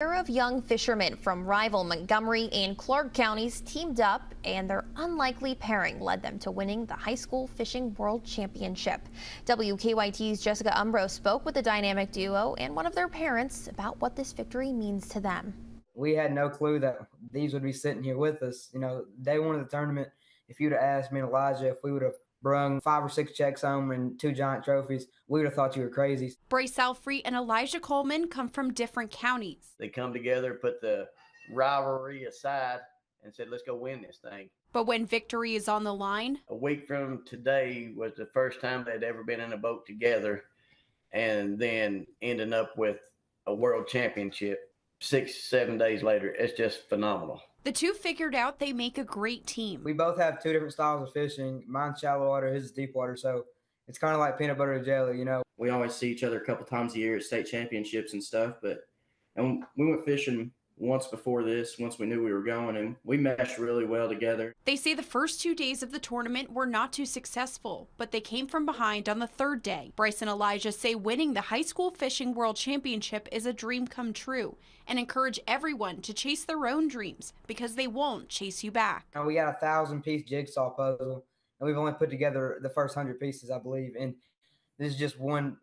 A pair of young fishermen from rival Montgomery and Clark counties teamed up, and their unlikely pairing led them to winning the High School Fishing World Championship. WKYT's Jessica Umbro spoke with the dynamic duo and one of their parents about what this victory means to them. We had no clue that these would be sitting here with us. Day one of the tournament, if you'd have asked me and Elijah if we would have brung 5 or 6 checks home and 2 giant trophies, we would have thought you were crazy. Bryce Alfrey and Elijah Coleman come from different counties. They come together, put the rivalry aside, and said, let's go win this thing. But when victory is on the line, a week from today was the first time they'd ever been in a boat together, and then ending up with a world championship 6-7 days later. It's just phenomenal. The two figured out they make a great team. We both have 2 different styles of fishing. Mine's shallow water, his is deep water, so it's kind of like peanut butter and jelly, We always see each other a couple times a year at state championships and stuff, and we went fishing once before this, once we knew we were going, and we meshed really well together. They say the first 2 days of the tournament were not too successful, but they came from behind on the 3rd day. Bryce and Elijah say winning the High School Fishing World Championship is a dream come true and encourage everyone to chase their own dreams because they won't chase you back. We got a 1,000-piece jigsaw puzzle, and we've only put together the first 100 pieces, I believe, and this is just one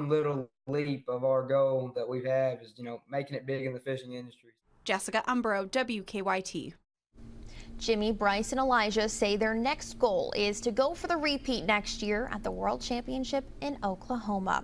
little leap of our goal that we have is, making it big in the fishing industry. Jessica Umbro, WKYT. Jimmy, Bryce, and Elijah say their next goal is to go for the repeat next year at the World Championship in Oklahoma.